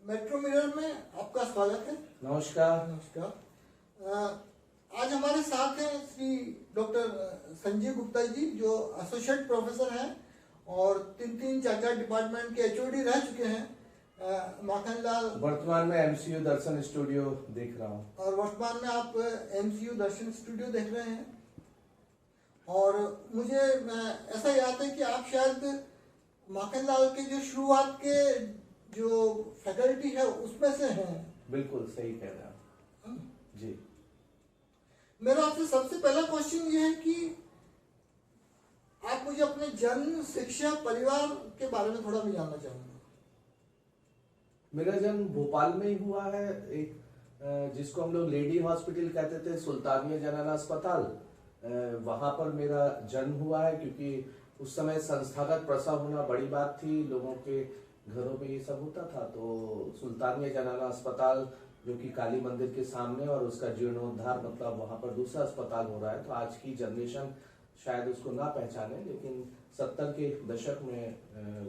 Metro mirror में आपका स्वागत है। नमस्कार। नमस्कार। आज हमारे साथ हैं श्री डॉक्टर संजीव गुप्ता जी, जो एसोसिएट प्रोफेसर हैं और तीन चार डिपार्टमेंट के एचओडी रह चुके हैं। माखनलाल वर्तमान में एमसीयू दर्शन स्टूडियो देख रहा हूँ। और वर्तमान में आप एमसीयू दर्शन स्टूडियो देख रहे हैं। और मुझे ऐसा याद है कि आप शायद माखनलाल के जो शुरुआत के जो फैकल्टी है उसमें से हैं। बिल्कुल सही कह रहे हैं जी। मेरा आपसे सबसे पहला क्वेश्चन ये है कि आप मुझे अपने जन्म, शिक्षा, परिवार के बारे में थोड़ा मैं जानना चाहूंगा। मेरा जन्म भोपाल में ही हुआ है, एक जिसको हम लोग लेडी हॉस्पिटल कहते थे, सुल्तानिया जनाना अस्पताल, वहां पर मेरा जन्म हुआ है। क्योंकि उस समय संस्थागत प्रसव होना बड़ी बात थी, लोगों के घरों में ये सब होता था। तो सुल्तानिया जनाना अस्पताल जो कि काली मंदिर के सामने, और उसका जीर्णोद्धार, मतलब वहां पर दूसरा अस्पताल हो रहा है। तो आज की जनरेशन शायद उसको ना पहचाने, लेकिन 70 के दशक में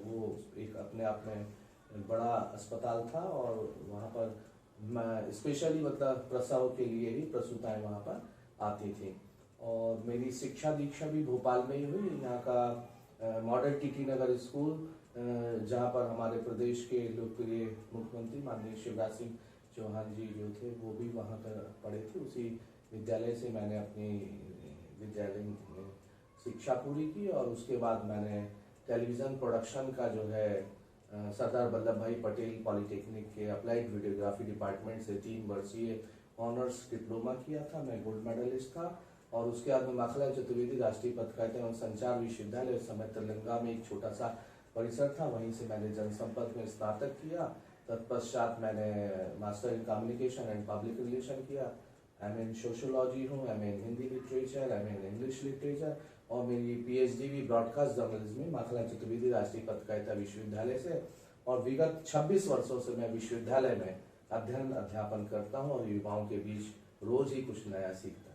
वो एक अपने आप में बड़ा अस्पताल था। और वहाँ पर स्पेशली मतलब प्रसव के लिए ही प्रसूताएं वहाँ पर आती थी। और मेरी शिक्षा दीक्षा भी भोपाल में ही हुई। यहाँ का मॉडल टीटी नगर स्कूल, जहाँ पर हमारे प्रदेश के लोकप्रिय मुख्यमंत्री माननीय शिवराज सिंह चौहान जी जो थे, वो भी वहाँ पर पढ़े थे। उसी विद्यालय से मैंने अपनी विद्यालय में शिक्षा पूरी की। और उसके बाद मैंने टेलीविज़न प्रोडक्शन का जो है सरदार वल्लभ भाई पटेल पॉलिटेक्निक के अप्लाइड वीडियोग्राफी डिपार्टमेंट से 3 वर्षीय ऑनर्स डिप्लोमा किया था। मैं गोल्ड मेडलिस्ट था। और उसके बाद में माखनलाल चतुर्वेदी राष्ट्रीय पत्रकारिता एवं संचार विश्वविद्यालय, उस समय तेलंगाना में एक छोटा सा परिसर था, वहीं से मैंने जनसंपर्क में स्नातक किया। तत्पश्चात मैंने master in communication and public relation किया। एम इन सोशोलॉजी हूँ, M in Hindi literature, M in English literature, और मेरी पीएचडी भी ब्रॉडकास्ट जर्नलिज्म में माखनलाल चतुर्वेदी राष्ट्रीय पत्रकारिता विश्वविद्यालय से। और विगत 26 वर्षों से मैं विश्वविद्यालय में अध्यापन करता हूँ और युवाओं के बीच रोज ही कुछ नया सीखता हूँ।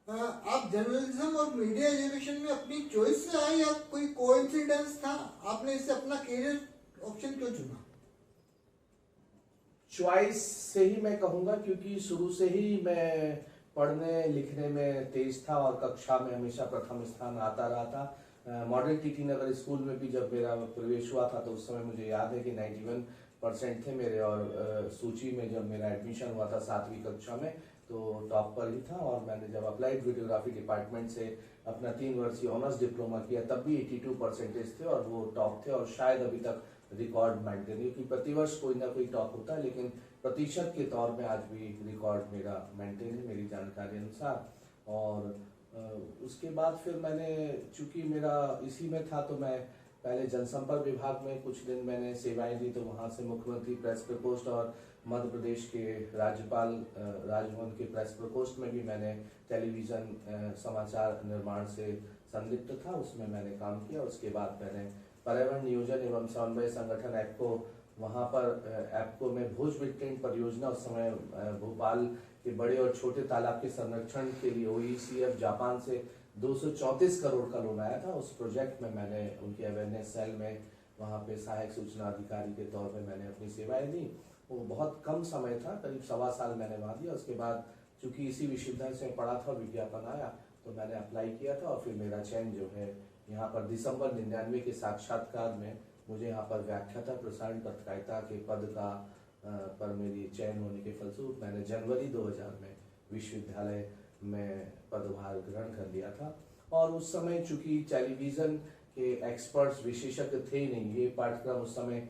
आप जर्नलिज्म और मीडिया एजुकेशन में अपनी चॉइस से आए या कोई कोइंसिडेंस था? आपने इसे अपना करियर ऑप्शन क्यों चुना? चॉइस से ही मैं कहूँगा, क्योंकि शुरू से ही मैं पढ़ने लिखने में तेज था और कक्षा में हमेशा प्रथम स्थान आता रहा था। मॉडल टीटी नगर स्कूल में भी जब मेरा प्रवेश हुआ था तो उस समय मुझे याद है कि 91% थे मेरे। और सूची में जब मेरा एडमिशन हुआ था 7वीं कक्षा में तो टॉप पर ही था। और मैंने जब अप्लाइड वीडियोग्राफी डिपार्टमेंट से अपना 3 वर्षीय ऑनर्स डिप्लोमा किया तब भी 82% थे और वो टॉप थे। और शायद अभी तक रिकॉर्ड मेंटेन, क्योंकि प्रतिवर्ष कोई ना कोई टॉप होता है, लेकिन प्रतिशत के तौर में आज भी रिकॉर्ड मेरा मेंटेन है मेरी जानकारी अनुसार। और उसके बाद फिर मैंने, चूंकि मेरा इसी में था, तो मैं पहले जनसंपर्क विभाग में कुछ दिन मैंने सेवाएं दी। तो वहाँ से मुख्यमंत्री प्रेस प्रकोष्ठ और मध्य प्रदेश के राज्यपाल राजभवन के प्रेस प्रकोष्ठ में भी मैंने टेलीविज़न समाचार निर्माण से संलिप्त था, उसमें मैंने काम किया। उसके बाद मैंने पर्यावरण नियोजन एवं समन्वय संगठन एप्को, वहाँ पर एप्को में भोज विट्टेन परियोजना, उस समय भोपाल के बड़े और छोटे तालाब के संरक्षण के लिए ओईसीएफ जापान से 234 करोड़ का लोन आया था। उस प्रोजेक्ट में मैंने उनके अवेयरनेस सेल में वहाँ पे सहायक सूचना अधिकारी के तौर पे मैंने अपनी सेवाएं दी। वो बहुत कम समय था, करीब 1.25 साल मैंने वहाँ दिया। उसके बाद चूंकि इसी विश्वविद्यालय से पढ़ा था, विज्ञापन आया तो मैंने अप्लाई किया था। और फिर मेरा चयन जो है यहाँ पर दिसंबर 99 के साक्षात्कार में मुझे यहाँ पर व्याख्याता प्रसारण पत्रकारिता के पद का पर मेरी चयन होने के फलस्वरूप मैंने जनवरी 2000 में विश्वविद्यालय में पदभार ग्रहण कर लिया था। और उस समय चूंकि टेलीविज़न के एक्सपर्ट्स विशेषज्ञ थे ही नहीं, ये पाठ्यक्रम उस समय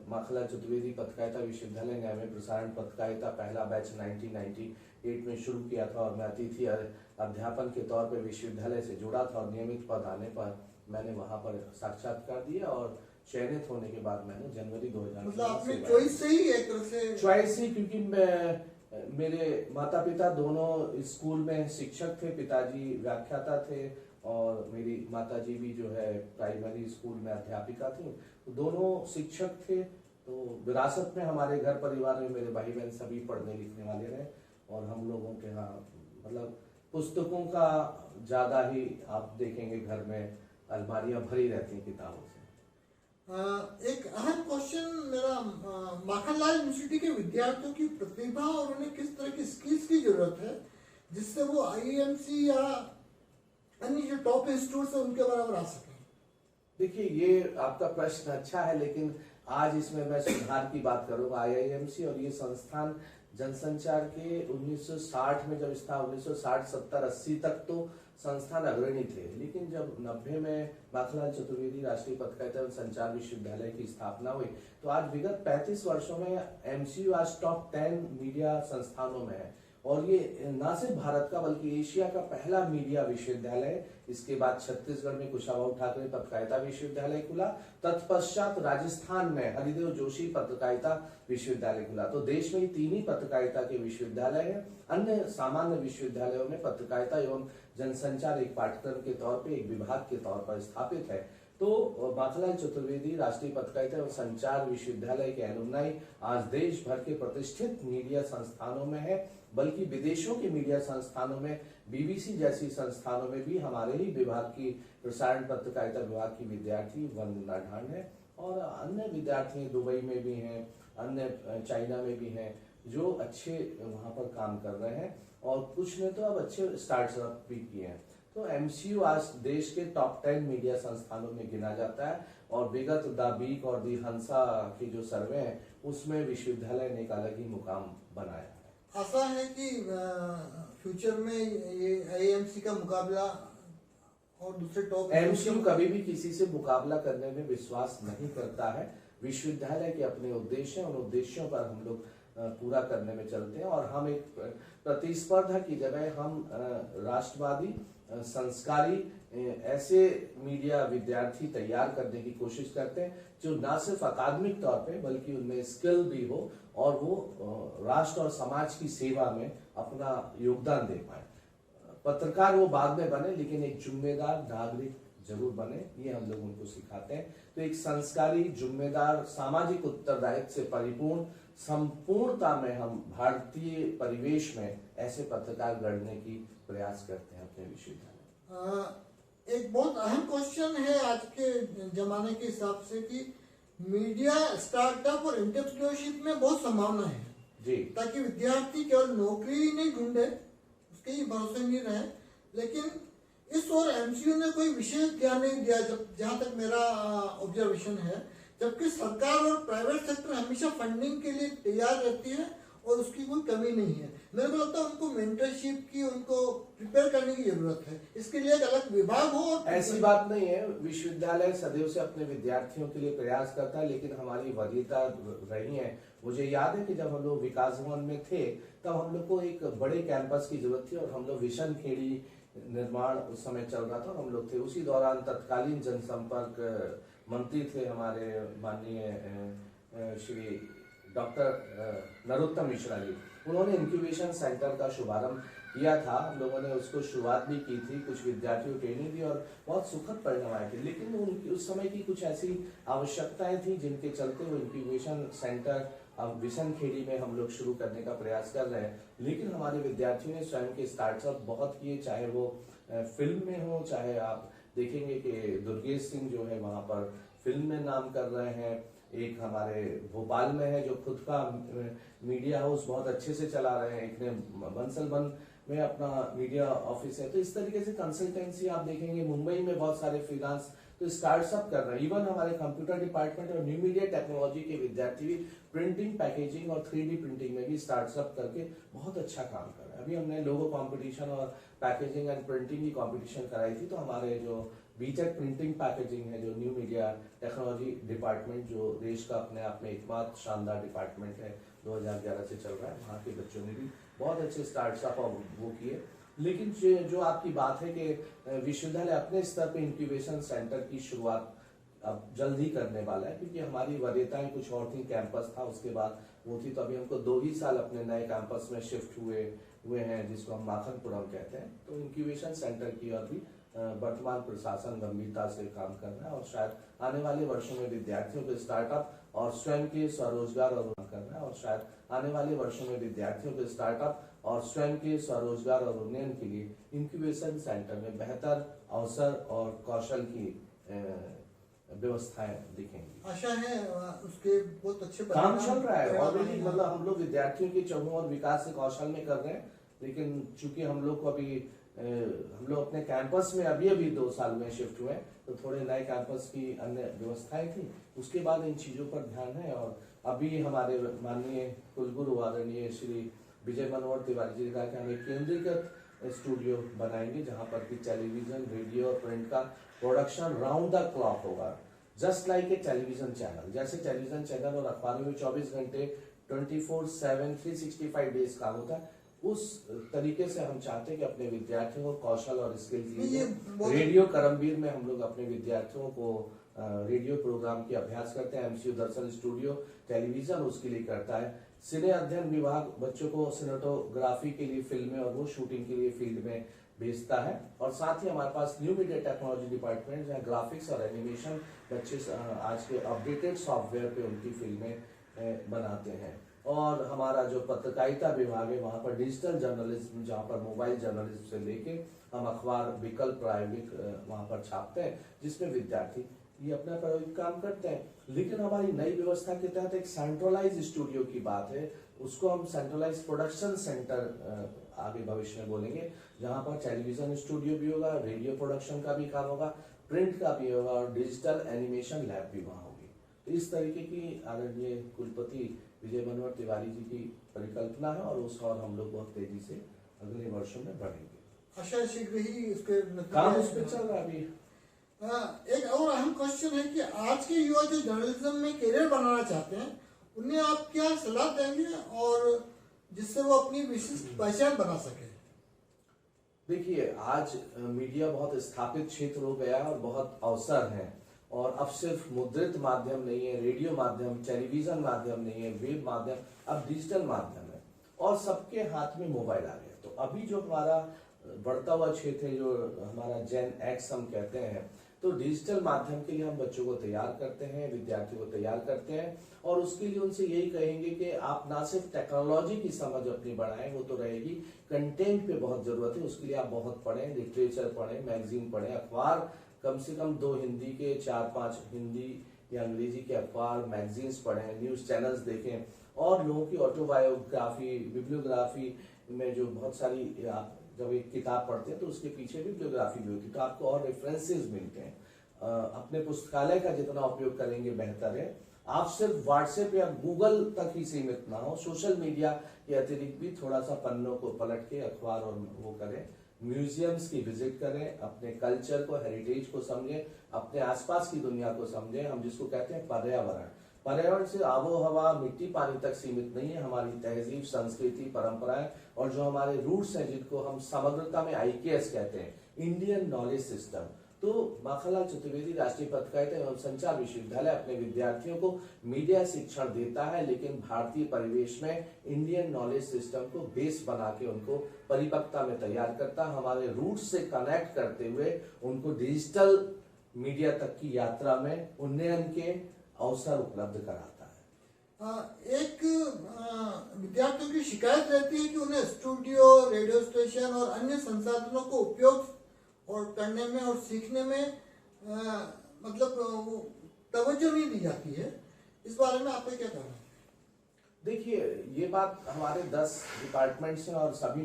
माखनलाल चतुर्वेदी पत्रकारिता विश्वविद्यालय ने हमें प्रसारण पत्रकारिता पहला बैच 1998 में शुरू किया था। और मैं अतिथि अध्यापन के तौर पर विश्वविद्यालय से जुड़ा था और नियमित पद आने पर मैंने वहाँ पर साक्षात्कार दिया। और चयनित होने के बाद मैंने जनवरी 2000 मतलब आपने चॉइस से ही एक तरह से चॉइस ही, क्योंकि मेरे माता पिता दोनों स्कूल में शिक्षक थे, पिताजी व्याख्याता थे और मेरी माताजी भी जो है प्राइमरी स्कूल में अध्यापिका थी। तो दोनों शिक्षक थे। तो विरासत में हमारे घर परिवार में मेरे भाई बहन सभी पढ़ने लिखने वाले रहे। और हम लोगों के यहाँ मतलब पुस्तकों का ज़्यादा ही आप देखेंगे, घर में अलमारियां भरी रहती हैं किताबों से। एक अहम क्वेश्चन मेरा माखनलाल यूनिवर्सिटी के विद्यार्थियों की प्रतिभा और उन्हें किस तरह की स्किल्स की जरूरत है जिससे वो आईएमसी या अन्य जो टॉप इंस्टीट्यूट है उनके बराबर आ सके। देखिए, ये आपका प्रश्न अच्छा है, लेकिन आज इसमें मैं सुधार की बात करूंगा। आईआईएमसी और ये संस्थान जनसंचार के 1960 में जब था, 1960, 70, 80 तक तो संस्थान अग्रणी थे, लेकिन जब 90 में माखनलाल चतुर्वेदी राष्ट्रीय पत्रकारिता एवं संचार विश्वविद्यालय की स्थापना हुई, तो आज विगत 35 वर्षों में एमसीयू आज टॉप 10 मीडिया संस्थानों में है। और ये न सिर्फ भारत का बल्कि एशिया का पहला मीडिया विश्वविद्यालय है। इसके बाद छत्तीसगढ़ में कुशाभाऊ ठाकरे पत्रकारिता विश्वविद्यालय खुला, तत्पश्चात राजस्थान में हरिदेव जोशी पत्रकारिता विश्वविद्यालय खुला। तो देश में 3 ही पत्रकारिता के विश्वविद्यालय हैं। अन्य सामान्य विश्वविद्यालयों में पत्रकारिता एवं जनसंचार एक पाठ्यक्रम के तौर पे, एक विभाग के तौर पर स्थापित है। तो माखनलाल चतुर्वेदी राष्ट्रीय पत्रकारिता एवं संचार विश्वविद्यालय के एलुमनाई आज देश भर के प्रतिष्ठित मीडिया संस्थानों में है, बल्कि विदेशों के मीडिया संस्थानों में, बीबीसी जैसी संस्थानों में भी हमारे ही विभाग की, प्रसारण पत्रकारिता विभाग की विद्यार्थी वंदना ढांड है, और अन्य विद्यार्थी दुबई में भी हैं, अन्य चाइना में भी हैं, जो अच्छे वहां पर काम कर रहे हैं, और कुछ ने तो अब अच्छे स्टार्टअप भी किए हैं। तो एमसीयू आज देश के टॉप 10 मीडिया संस्थानों में गिना जाता है, और विगत द वीक और दी हंसा के जो सर्वे हैं उसमें विश्वविद्यालय ने एक अलग ही मुकाम बनाया है। आशा है कि फ्यूचर में ये आईएमसी का मुकाबला और दूसरे टॉप, एमसीयू कभी भी किसी से मुकाबला करने में विश्वास नहीं करता है। विश्वविद्यालय के अपने उद्देश्य हैं, उन उद्देश्यों पर हम लोग पूरा करने में चलते हैं, और हम एक प्रतिस्पर्धा की जगह हम राष्ट्रवादी, संस्कारी ऐसे मीडिया विद्यार्थी तैयार करने की कोशिश करते हैं जो न सिर्फ अकादमिक तौर पे बल्कि उनमें स्किल भी हो और वो राष्ट्र और समाज की सेवा में अपना योगदान दे पाए। पत्रकार वो बाद में बने, लेकिन एक जिम्मेदार नागरिक जरूर बने, ये हम लोग उनको सिखाते हैं। तो एक संस्कारी, जिम्मेदार, सामाजिक उत्तरदायित्व से परिपूर्ण संपूर्णता में हम भारतीय परिवेश में ऐसे पत्रकार गढ़ने की प्रयास करते हैं अपने विश्वविद्यालय। एक बहुत अहम क्वेश्चन है आज के जमाने के हिसाब से कि मीडिया स्टार्टअप और एंटरप्रेन्योरशिप में बहुत संभावना है जी, ताकि विद्यार्थी केवल नौकरी ही नहीं ढूंढे, उसके ही भरोसे नहीं रहे। लेकिन इस ओर एमसीयू ने कोई विशेष ध्यान नहीं दिया, जहां तक मेरा ऑब्जर्वेशन है, जबकि सरकार और प्राइवेट सेक्टर हमेशा फंडिंग के लिए तैयार रहती है और उसकी कोई कमी नहीं है। मेरे को लगता है उनको मेंटरशिप की, उनको प्रिपेयर करने की जरूरत है, इसके लिए एक अलग विभाग हो। और ऐसी बात नहीं है, विश्वविद्यालय सदैव से अपने विद्यार्थियों के लिए प्रयास करता है, लेकिन हमारी वरीयता रही है। मुझे याद है कि जब हम लोग विकास भवन में थे तब हम लोग को एक बड़े कैंपस की जरूरत थी, और हम लोग विशन खेड़ी निर्माण उस समय चल रहा था, और हम लोग थे। उसी दौरान तत्कालीन जनसंपर्क मंत्री थे हमारे माननीय श्री डॉक्टर नरोत्तम मिश्रा जी। उन्होंने इंक्यूबेशन सेंटर का शुभारंभ किया था, हम लोगों ने उसको शुरुआत भी की थी, कुछ विद्यार्थियों को ट्रेनिंग दी और बहुत सुखद परिणाम आए थे। लेकिन उस समय की कुछ ऐसी आवश्यकताएं थी जिनके चलते वो इंक्यूबेशन सेंटर अब विशन खेड़ी में हम लोग शुरू करने का प्रयास कर रहे हैं। लेकिन हमारे विद्यार्थियों ने स्वयं के स्टार्टअप बहुत किए, चाहे वो फिल्म में हो, चाहे आप देखेंगे कि दुर्गेश सिंह जो है वहां पर फिल्म में नाम कर रहे हैं। एक हमारे भोपाल में है जो खुद का मीडिया हाउस बहुत अच्छे से चला रहे हैं, एक ने बंसलबन में अपना मीडिया ऑफिस है। तो इस तरीके से कंसल्टेंसी आप देखेंगे, मुंबई में बहुत सारे फ्रीलांस तो स्टार्टअप कर रहे हैं। इवन हमारे कंप्यूटर डिपार्टमेंट और न्यू मीडिया टेक्नोलॉजी के विद्यार्थी भी प्रिंटिंग, पैकेजिंग और 3D प्रिंटिंग में भी स्टार्टअप करके बहुत अच्छा काम कर रहे हैं। अभी हमने लोगो कंपटीशन और पैकेजिंग एंड प्रिंटिंग की कंपटीशन कराई थी, तो हमारे जो बीटेक प्रिंटिंग पैकेजिंग है, जो न्यू मीडिया टेक्नोलॉजी डिपार्टमेंट जो देश का अपने आप में एकमात्र शानदार डिपार्टमेंट है, 2011 से चल रहा है, वहाँ के बच्चों ने भी बहुत अच्छे स्टार्टअप और वो किए। लेकिन जो आपकी बात है कि विश्वविद्यालय अपने स्तर पे इंक्यूबेशन सेंटर की शुरुआत अब जल्द ही करने वाला है, क्योंकि हमारी वरीयताएं कुछ और थी। कैंपस था, उसके बाद वो थी, तो अभी हमको 2 ही साल अपने नए कैंपस में शिफ्ट हुए हैं, जिसको हम माखनपुरम कहते हैं। तो इंक्यूबेशन सेंटर की और भी वर्तमान प्रशासन गंभीरता से काम कर रहा है, और शायद आने वाले वर्षों में विद्यार्थियों के स्टार्टअप और स्वयं के स्वरोजगार और करना है, और शायद आने वाले वर्षों में विद्यार्थियों के स्टार्टअप और स्वयं के स्वरोजगार और उन्नयन के लिए इंक्यूबेशन सेंटर में बेहतर अवसर और कौशल की व्यवस्थाएं दिखेंगी। आशा है उसके बहुत अच्छे काम चल रहा है परिणाम ऑलरेडी, आएंगे। मतलब हम लोग विद्यार्थियों के चहुओं और विकास से कौशल में कर रहे हैं, लेकिन चूंकि हम लोग को अभी हम लोग अपने कैंपस में अभी 2 साल में शिफ्ट हुए, तो थोड़े नए कैंपस की अन्य व्यवस्थाएं थी, उसके बाद इन चीजों पर ध्यान है। और अभी हमारे माननीय कुलगुरु आदरणीय श्री विजय मनोहर तिवारी जी ने कहा कि हम एक केंद्रीकृत स्टूडियो बनाएंगे जहां पर कि टेलीविजन, रेडियो और प्रिंट का प्रोडक्शन राउंड द क्लॉक होगा, just like a television channel. जैसे टेलीविजन चैनल और अखबारों में 24 घंटे 24/7 365 डेज काम होता है, उस तरीके से हम चाहते हैं कि अपने विद्यार्थियों को कौशल और स्किल्स। रेडियो करमवीर में हम लोग अपने विद्यार्थियों को रेडियो प्रोग्राम की अभ्यास करते हैं। एमसीयू दर्शन स्टूडियो टेलीविजन उसके लिए करता है। सिने अध्ययन विभाग बच्चों को सिनेटोग्राफी के लिए फिल्में और वो शूटिंग के लिए फील्ड में भेजता है। और साथ ही हमारे पास न्यू मीडिया टेक्नोलॉजी डिपार्टमेंट जहाँ ग्राफिक्स और एनिमेशन बच्चे आज के अपडेटेड सॉफ्टवेयर पे उनकी फिल्में बनाते हैं। और हमारा जो पत्रकारिता विभाग है वहाँ पर डिजिटल जर्नलिज्म, जहाँ पर मोबाइल जर्नलिज्म से लेके हम अखबार विकल्प प्रायोगिक वहाँ पर छापते हैं, जिसमें विद्यार्थी ये अपना प्रायोगिक काम करते हैं। लेकिन हमारी नई व्यवस्था के तहत एक सेंट्रलाइज स्टूडियो की बात है, उसको हम सेंट्रलाइज प्रोडक्शन सेंटर आगे भविष्य में बोलेंगे, जहाँ पर टेलीविजन स्टूडियो भी होगा, रेडियो प्रोडक्शन का भी काम होगा, प्रिंट का भी होगा और डिजिटल एनिमेशन लैब भी वहाँ होगी। तो इस तरीके की आदरणीय कुलपति विजय मनोहर तिवारी जी की परिकल्पना है और उस और हम लोग बहुत तेजी से अगले वर्षों में बढ़ेंगे। आशा शीघ्र ही इसके काम उस पर चल रहा है अभी। एक और अहम क्वेश्चन है कि आज के युवा जो जर्नलिज्म में करियर बनाना चाहते हैं, उन्हें आप क्या सलाह देंगे और जिससे वो अपनी विशिष्ट पहचान बना सके? देखिए, आज मीडिया बहुत स्थापित क्षेत्र हो गया और बहुत अवसर हैं, और अब सिर्फ मुद्रित माध्यम नहीं है, रेडियो माध्यम, टेलीविजन माध्यम नहीं है, वेब माध्यम, अब डिजिटल माध्यम है और सबके हाथ में मोबाइल आ गया। तो अभी जो हमारा बढ़ता हुआ क्षेत्र है, जो हमारा जेन एक्स हम कहते हैं, तो डिजिटल माध्यम के लिए हम बच्चों को तैयार करते हैं, विद्यार्थियों को तैयार करते हैं और उसके लिए उनसे यही कहेंगे कि आप ना सिर्फ टेक्नोलॉजी की समझ अपनी बढ़ाएं, वो तो रहेगी, कंटेंट पे बहुत जरूरत है, उसके लिए आप बहुत पढ़ें, लिटरेचर पढ़ें, मैगजीन पढ़ें, अखबार कम से कम 2 हिंदी के 4-5 हिंदी या अंग्रेजी के अखबार मैगजीन्स पढ़ें, न्यूज चैनल्स देखें और लोगों की ऑटोबायोग्राफी, बिब्लियोग्राफी में जो बहुत सारी आप जब एक किताब पढ़ते हैं तो उसके पीछे बिब्लियोग्राफी भी होती है, तो आपको और रेफरेंसेस मिलते हैं। अपने पुस्तकालय का जितना उपयोग करेंगे बेहतर है। आप सिर्फ व्हाट्सएप या गूगल तक ही सीमित ना हो, सोशल मीडिया के अतिरिक्त भी थोड़ा सा पन्नों को पलट के अखबार और वो करें, म्यूजियम्स की विजिट करें, अपने कल्चर को, हेरिटेज को समझें, अपने आसपास की दुनिया को समझें। हम जिसको कहते हैं पर्यावरण से आबो हवा, मिट्टी, पानी तक सीमित नहीं है, हमारी तहजीब, संस्कृति, परंपराएं और जो हमारे रूट्स हैं, जिनको हम समग्रता में IKS कहते हैं, इंडियन नॉलेज सिस्टम। तो माखनलाल चतुर्वेदी राष्ट्रीय पत्रकारिता एवं संचार विश्वविद्यालय अपने विद्यार्थियों को मीडिया शिक्षण देता है, लेकिन भारतीय परिवेश में इंडियन नॉलेज सिस्टम को बेस बना के उनको परिपक्वता में तैयार करता है, हमारे रूट्स से कनेक्ट करते हुए उनको डिजिटल मीडिया तक की यात्रा में उन्नयन के अवसर उपलब्ध कराता है। एक विद्यार्थियों की शिकायत रहती है कि उन्हें स्टूडियो, रेडियो स्टेशन और अन्य संसाधनों को उपयोग और करने में और सीखने में मतलब तवज्जो नहीं दी जाती है। इस बारे में आपका क्या कहना है? देखिए, ये बात हमारे 10 डिपार्टमेंट्स हैं और सभी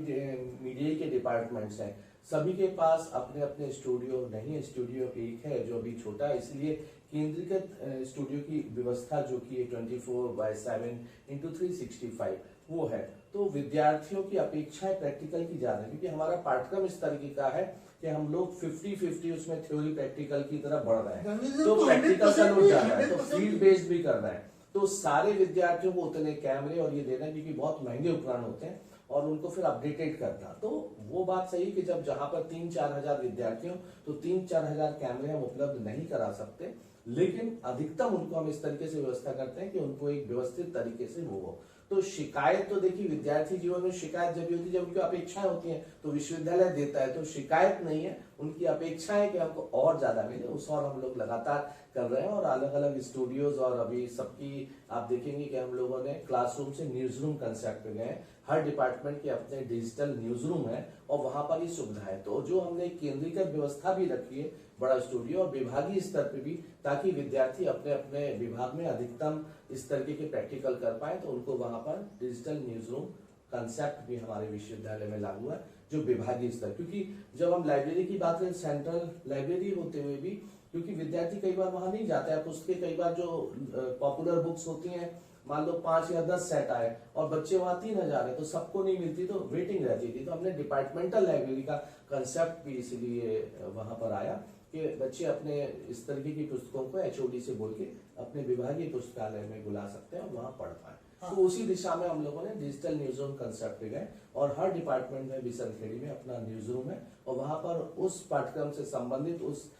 मीडिया के डिपार्टमेंट्स हैं, सभी के पास अपने अपने स्टूडियो नहीं है। स्टूडियो एक है जो अभी छोटा है, इसलिए केंद्रीकृत स्टूडियो की व्यवस्था जो कि 24/7 × 365 वो है। तो विद्यार्थियों की अपेक्षाएं प्रैक्टिकल की ज्यादा है, क्योंकि हमारा पाठ्यक्रम इस तरीके का है कि हम लोग 50-50 उसमें थ्योरी प्रैक्टिकल की तरफ बढ़ रहे हैं, तो प्रैक्टिकल का लोड ज्यादा है, तो फील्ड बेस्ड भी कर रहे हैं। तो सारे विद्यार्थियों को उतने कैमरे और ये देना, क्योंकि बहुत महंगे उपकरण होते हैं और उनको फिर अपडेटेड करना। तो वो बात सही कि जब जहां पर 3-4 हजार विद्यार्थी हो तो 3-4 हजार कैमरे हम उपलब्ध नहीं करा सकते, लेकिन अधिकतम उनको हम इस तरीके से व्यवस्था करते हैं कि उनको एक व्यवस्थित तरीके से वो हो। तो शिकायत तो देखिए विद्यार्थी जीवन में शिकायत जब भी होती है जब उनकी अपेक्षाएं होती हैं तो विश्वविद्यालय देता है, तो शिकायत नहीं है, उनकी अपेक्षा है कि हमको और ज्यादा मिले, उस और हम लोग लगातार कर रहे हैं। और अलग अलग स्टूडियोज और अभी सबकी आप देखेंगे कि हम लोगों ने क्लासरूम से न्यूज रूम कंसेप्ट पे गए, हर डिपार्टमेंट के अपने डिजिटल न्यूज रूम है और वहां पर ये सुविधा है। तो जो हमने केंद्रीकृत व्यवस्था भी रखी है बड़ा स्टूडियो और विभागीय स्तर पे भी, ताकि विद्यार्थी अपने अपने विभाग में अधिकतम इस तरीके के प्रैक्टिकल कर पाए, तो उनको वहां पर डिजिटल न्यूज रूम कंसेप्ट भी हमारे विश्वविद्यालय में लागू है जो विभागीय स्तर। क्योंकि जब हम लाइब्रेरी की बात करें, सेंट्रल लाइब्रेरी होते हुए भी, क्योंकि विद्यार्थी कई बार वहां नहीं जाता है, पुस्तकें कई बार जो पॉपुलर बुक्स होती हैं, मान लो 5 या 10 सेट आए और बच्चे वहां 3000 है तो सबको नहीं मिलती, तो वेटिंग रहती थी। तो हमने डिपार्टमेंटल लाइब्रेरी का कंसेप्ट भी इसलिए वहां पर आया कि बच्चे अपने इस तरीके की पुस्तकों को एचओडी से बोल के अपने विभागीय पुस्तकालय में बुला सकते हैं और वहां पढ़ पाए। तो उसी दिशा में हम लोगों ने डिजिटल न्यूज रूम कंसेप्ट पे गए और हर डिपार्टमेंट में बिसनखेड़ी में अपना न्यूज रूम है और वहां पर उस पाठ्यक्रम से संबंधित उस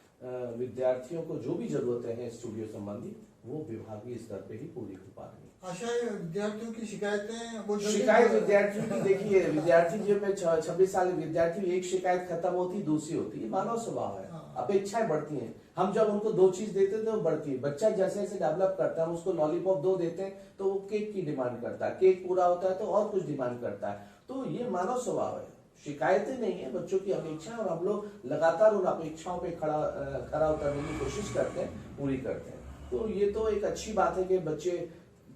विद्यार्थियों को जो भी जरूरतें हैं स्टूडियो संबंधी, वो विभागीय स्तर पे ही पूरी हो पा रही है। आशा है विद्यार्थियों की शिकायतें वो शिकायत विद्यार्थियों की देखिए, विद्यार्थी जीवन में 26 साल विद्यार्थी, एक शिकायत खत्म होती दूसरी होती है, मानव स्वभाव है, अपेक्षाएं बढ़ती हैं। हम जब उनको 2 चीज देते हैं तो बढ़ती है, बच्चा जैसे जैसे डेवलप करता है, हम उसको लॉलीपॉप 2 देते हैं तो वो केक की डिमांड करता है, केक पूरा होता है तो और कुछ डिमांड करता है। तो ये मानव स्वभाव है, शिकायतें नहीं है, बच्चों की अपेक्षा, और हम लोग लगातार उन अपेक्षाओं पे खरा उतरने की कोशिश करते हैं, पूरी करते हैं। तो ये तो एक अच्छी बात है कि बच्चे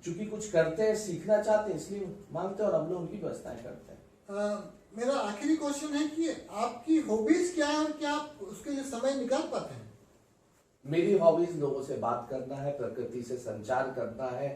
चूंकि कुछ करते हैं, सीखना चाहते हैं, इसलिए मांगते हैं और हम लोग उनकी व्यवस्थाएं करते हैं। मेरा आखिरी क्वेश्चन है कि आपकी हॉबीज क्या है और क्या आप उसके लिए समय निकाल पाते हैं? मेरी हॉबीज लोगों से बात करना है, प्रकृति से संचार करना है,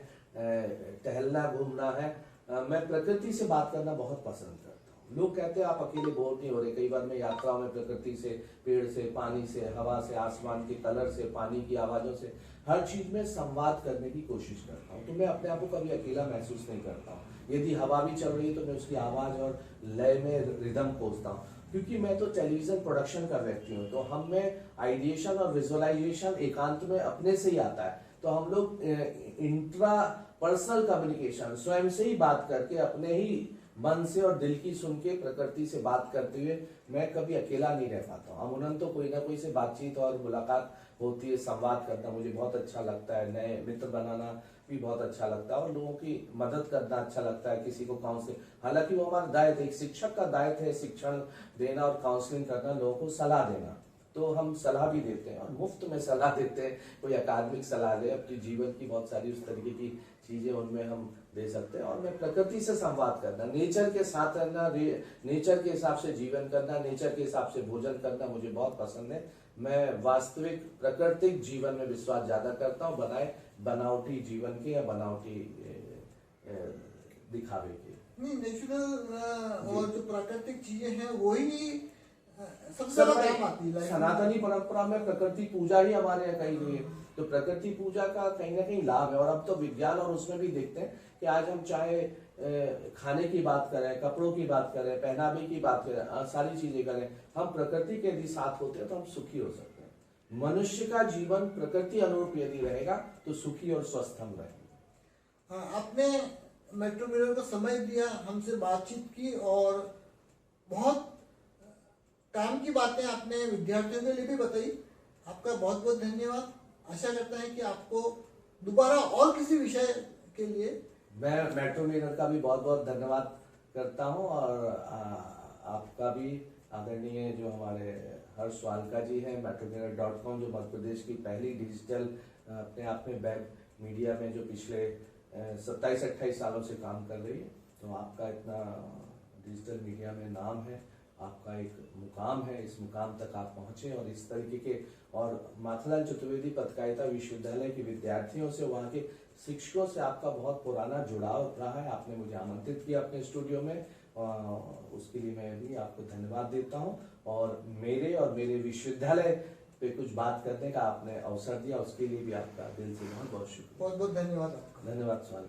टहलना घूमना है। मैं प्रकृति से बात करना बहुत पसंद करता हूँ। लोग कहते हैं आप अकेले बोर नहीं हो रहे, कई बार मैं यात्राओं में प्रकृति से, पेड़ से, पानी से, हवा से, आसमान के कलर से, पानी की आवाजों से, हर चीज में संवाद करने की कोशिश करता हूँ। तो मैं अपने आप को कभी अकेला महसूस नहीं करता हूँ। यदि हवा भी चल रही है तो मैं उसकी आवाज और लय में रिदम खोजता हूँ, क्योंकि मैं तो टेलीविजन प्रोडक्शन का व्यक्ति हूँ, तो हम में आइडिएशन और विजुअलाइजेशन एकांत में अपने से ही आता है। तो हम लोग इंट्रा पर्सनल कम्युनिकेशन, स्वयं से ही बात करके, अपने ही मन से और दिल की सुन के, प्रकृति से बात करते हुए मैं कभी अकेला नहीं रह पाता हूँ। अमूमन तो कोई ना कोई से बातचीत और मुलाकात होती है, संवाद करना मुझे बहुत अच्छा लगता है, नए मित्र बनाना भी बहुत अच्छा लगता है और लोगों की मदद करना अच्छा लगता है, किसी को काउंसलिंग, हालांकि वो हमारा दायित्व है, एक शिक्षक का दायित्व है शिक्षण देना और काउंसलिंग करना, लोगों को सलाह देना। तो हम सलाह भी देते हैं और मुफ्त में सलाह देते हैं, कोई अकादमिक सलाह दे, अपनी जीवन की बहुत सारी उस तरीके की चीजें उनमें हम दे सकते हैं। और मैं प्रकृति से संवाद करना, नेचर के साथ रहना, नेचर के हिसाब से जीवन करना, नेचर के हिसाब से भोजन करना मुझे बहुत पसंद है। मैं वास्तविक प्राकृतिक जीवन में विश्वास ज्यादा करता हूँ, बनावटी जीवन के या बनावटी दिखावे के नहीं। नेचुरल और जो प्राकृतिक चीजें हैं वही सबसे ज्यादा काम आती है। सनातनी परंपरा में प्रकृति पूजा ही हमारे यहाँ कही गई है, तो प्रकृति पूजा का कहीं ना कहीं लाभ है। और अब तो विज्ञान और उसमें भी देखते हैं कि आज हम चाहे खाने की बात करें, कपड़ों की बात करें, पहनावे की बात करें, सारी चीजें करें, हम प्रकृति के यदि साथ होते हैं तो हम सुखी हो सकते हैं। मनुष्य का जीवन प्रकृति अनुरूप यदि रहेगा तो सुखी और स्वस्थ हम रहेंगे। आपने मेट्रो मिरर को समय दिया, हमसे बातचीत की और बहुत काम की बातें आपने विद्यार्थियों के लिए भी बताई। आपका बहुत बहुत धन्यवाद। आशा करता है कि आपको दोबारा और किसी विषय के लिए। मैं मेट्रो मिरर का भी बहुत बहुत धन्यवाद करता हूं और आपका भी आदरणीय जो हमारे हर्ष वालका जी हैं, metromirror.com, जो मध्य प्रदेश की पहली डिजिटल अपने आप में वेब मीडिया में जो पिछले 27-28 सालों से काम कर रही है। तो आपका इतना डिजिटल मीडिया में नाम है, आपका एक मुकाम है, इस मुकाम तक आप पहुंचे और इस तरीके के, और माखनलाल चतुर्वेदी पत्रकारिता विश्वविद्यालय के विद्यार्थियों से, वहाँ के शिक्षकों से आपका बहुत पुराना जुड़ाव रहा है। आपने मुझे आमंत्रित किया अपने स्टूडियो में, उसके लिए मैं भी आपको धन्यवाद देता हूँ। और मेरे विश्वविद्यालय पे कुछ बात करने का आपने अवसर दिया, उसके लिए भी आपका दिल से बहुत बहुत शुक्रिया। बहुत बहुत धन्यवाद आपका। धन्यवाद सवाल।